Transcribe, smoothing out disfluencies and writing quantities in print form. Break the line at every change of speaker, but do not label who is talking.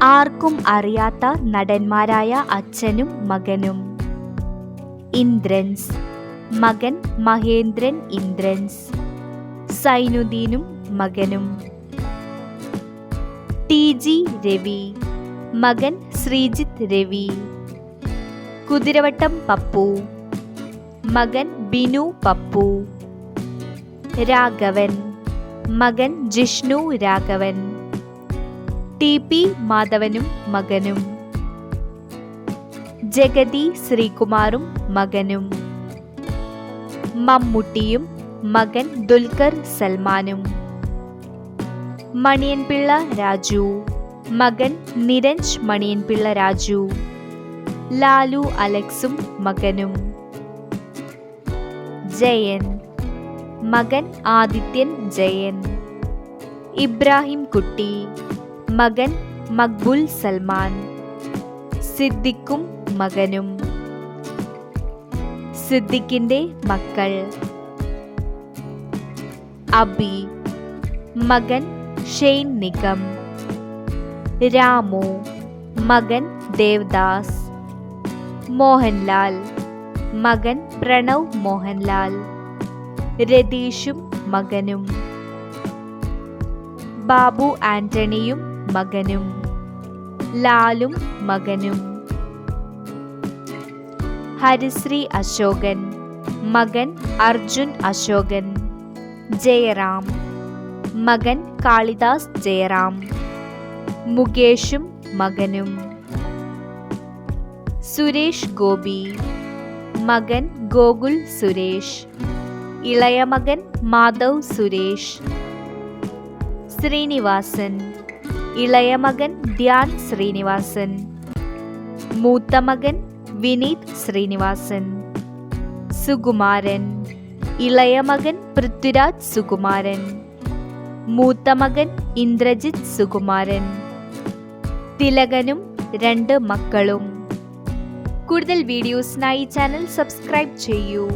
ആർക്കും അറിയാത്ത നടന്മാരായ അച്ഛനും മകനും. ഇന്ദ്രൻസ്. മകൻ മഹേന്ദ്രൻ ഇന്ദ്രൻസ്. സൈനുദ്ദീനും മകനും. TG രവി. മകൻ ശ്രീജിത്ത് രവി. കുതിരവട്ടം പപ്പു. മകൻ ബിനു പപ്പു. രാഘവൻ. മകൻ ജിഷ്ണു രാഘവൻ. TP മാധവനും മകനും. ജഗതി ശ്രീകുമാറും മകനും. മമ്മൂട്ടിയും മകൻ ദുൽഖർ സൽമാനും. മണിയൻപിള്ള രാജു. മകൻ നിരഞ്ജ് മണിയൻപിള്ള രാജു. ലാലു അലക്സും മകനും. ജയൻ. മകൻ ആദിത്യൻ ജയൻ. ഇബ്രാഹിം കുട്ടി. മകൻ മക്ബുൽ സൽമാൻ. സിദ്ദിഖും മകനും. സിദ്ദിഖിന്റെ മക്കൾ. അബി. മകൻ ഷെയ്ൻ നിഗം. രാമു. മകൻ ദേവദാസ്. മോഹൻലാൽ. മകൻ പ്രണവ് മോഹൻലാൽ. രതീഷും മകനും. ബാബു ആന്റണിയും മകനും. ലാലും മകനും. ഹരിശ്രീ അശോകൻ. മകൻ അർജുൻ അശോകൻ. ജയറാം. മകൻ കാളിദാസ് ജയറാം. മുകേഷും മകനും. സുരേഷ് ഗോപി. മകൻ ഗോകുൽ സുരേഷ്. ഇളയ മകൻ മാധവ് സുരേഷ്. ശ്രീനിവാസൻ. ഇളയ മകൻ ധ്യാൻ ശ്രീനിവാസൻ. മൂത്ത മകൻ വിനീത് ശ്രീനിവാസൻ. സുകുമാരൻ. ഇളയ മകൻ പൃഥ്വിരാജ് സുകുമാരൻ. മൂത്ത മകൻ ഇന്ദ്രജിത്ത് സുകുമാരൻ. തിലകനും 2 മക്കളും. കൂടുതൽ വീഡിയോസിനായി ചാനൽ സബ്സ്ക്രൈബ് ചെയ്യൂ.